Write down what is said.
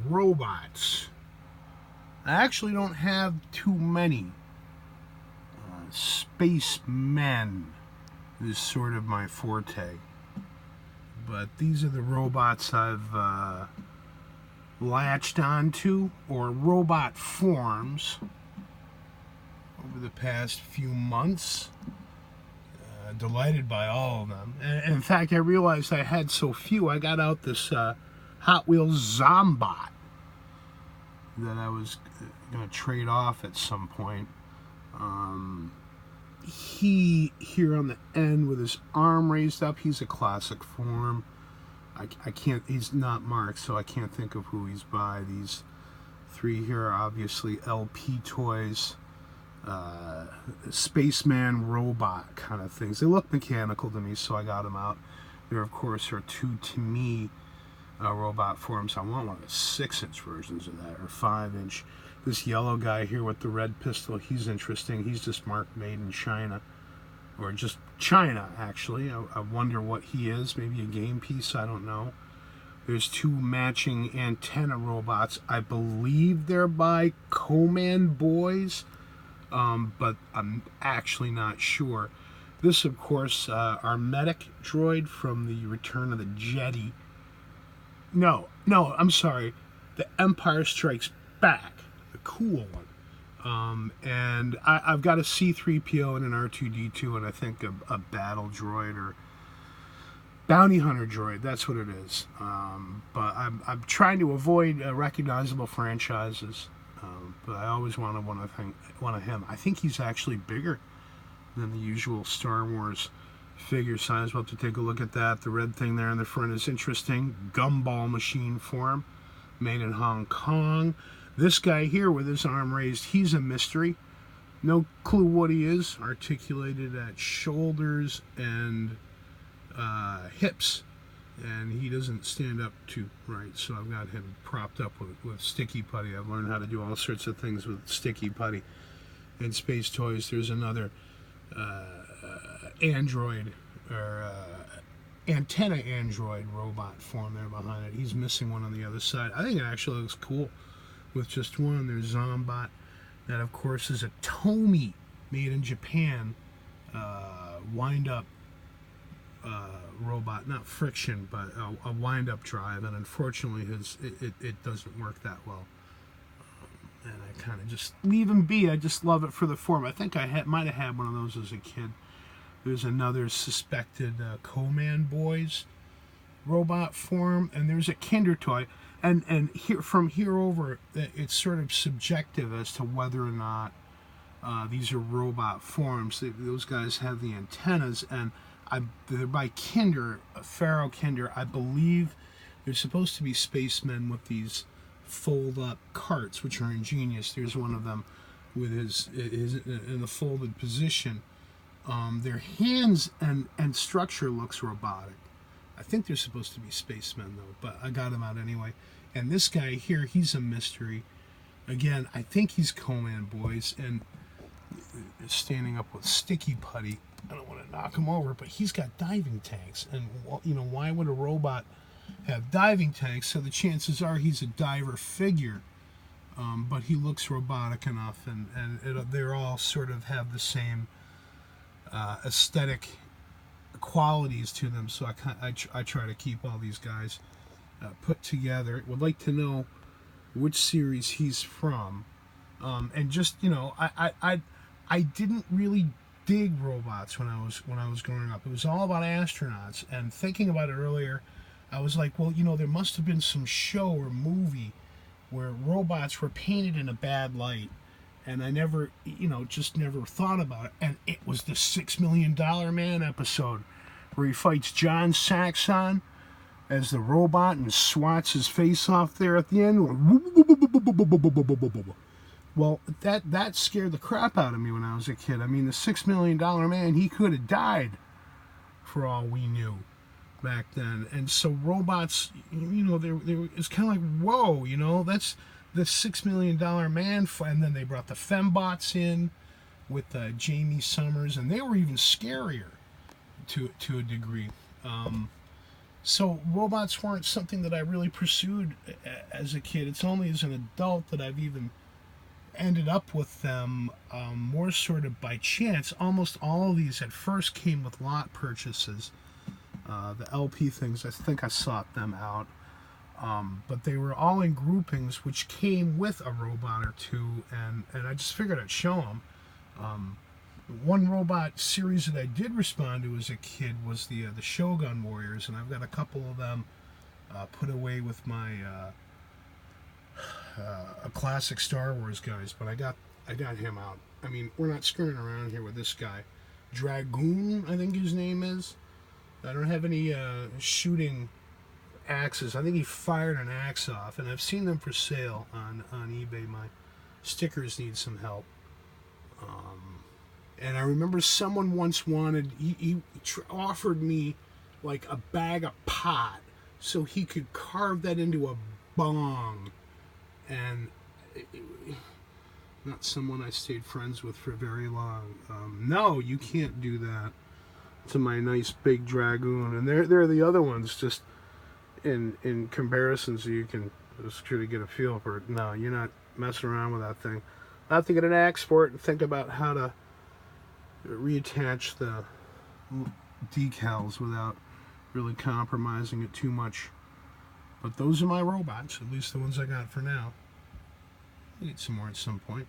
robots. I actually don't have too many. Spacemen is sort of my forte. But these are the robots I've latched onto, or robot forms, over the past few months. Delighted by all of them. And in fact, I realized I had so few, I got out this Hot Wheels Zombot that I was going to trade off at some point. He, here on the end with his arm raised up, he's a classic form. I can't, he's not marked, so I can't think of who he's by. These three here are obviously LP toys. Spaceman robot kind of things. They look mechanical to me, so I got them out. There, of course, are two Timmee robot forms. I want one of the 6-inch versions of that, or 5-inch. This yellow guy here with the red pistol, he's interesting. He's just marked made in China, or just China, actually. I wonder what he is. Maybe a game piece, I don't know. There's two matching antenna robots. I believe they're by Coman Boys. But I'm actually not sure. This, of course, our medic droid from the Return of the Jedi. No, I'm sorry. The Empire Strikes Back, the cool one. And I've got a C-3PO and an R2-D2, and I think a battle droid or bounty hunter droid. That's what it is. But I'm trying to avoid recognizable franchises. But I always wanted one of him. I think he's actually bigger than the usual Star Wars figure size. We'll have to take a look at that. The red thing there in the front is interesting. Gumball machine form, made in Hong Kong. This guy here with his arm raised, he's a mystery. No clue what he is. Articulated at shoulders and hips. And he doesn't stand up too right, so I've got him propped up with sticky putty. I've learned how to do all sorts of things with sticky putty. In Space Toys, there's another android, or antenna android robot form there behind it. He's missing one on the other side. I think it actually looks cool with just one. There's Zombot. That, of course, is a Tomy, made in Japan, wind-up robot, not friction, but a wind-up drive, and unfortunately it doesn't work that well. And I kind of just leave him be. I just love it for the form. I think I might have had one of those as a kid. There's another suspected Coman Boys robot form, and there's a Kindertoy. And here, from here over, it's sort of subjective as to whether or not these are robot forms. Those guys have the antennas, and they're by Ferrero Kinder. I believe they're supposed to be spacemen with these fold-up carts, which are ingenious. There's one of them with his in the folded position. Their hands and structure looks robotic. I think they're supposed to be spacemen, though, but I got them out anyway. And this guy here, he's a mystery. Again, I think he's Coman Boys, and standing up with sticky putty. I don't want to knock him over, but he's got diving tanks. And, you know, why would a robot have diving tanks? So the chances are he's a diver figure. But he looks robotic enough, and they're all sort of have the same aesthetic qualities to them. So I try to keep all these guys put together. Would like to know which series he's from. And just, you know, I didn't really dig robots when I was growing up. It was all about astronauts, and thinking about it earlier, I was like, well, you know, there must have been some show or movie where robots were painted in a bad light, and I never, you know, just never thought about it. And it was the $6 Million Man episode where he fights John Saxon as the robot and swats his face off there at the end. Well, that scared the crap out of me when I was a kid. I mean, the $6 Million Man, he could have died for all we knew back then. And so robots, you know, it's kind of like, whoa, you know, that's the $6 Million Man. And then they brought the fembots in with Jamie Summers, and they were even scarier to a degree. So robots weren't something that I really pursued as a kid. It's only as an adult that I've even ended up with them, more sort of by chance. Almost all of these at first came with lot purchases. The LP things, I think I sought them out. But they were all in groupings which came with a robot or two, and I just figured I'd show them. One robot series that I did respond to as a kid was the Shogun Warriors, and I've got a couple of them put away with my a classic Star Wars guys, but I got him out. I mean, we're not screwing around here with this guy. Dragun, I think his name is. I don't have any shooting axes. I think he fired an axe off, and I've seen them for sale on eBay. My stickers need some help. And I remember someone once wanted, he offered me like a bag of pot so he could carve that into a bong. And not someone I stayed friends with for very long. No, you can't do that to my nice big Dragoon. And they're the other ones, just in comparison, so you can just try to get a feel for it. No, you're not messing around with that thing. I have to get an axe for it and think about how to reattach the decals without really compromising it too much. But those are my robots, at least the ones I got for now. I'll get some more at some point.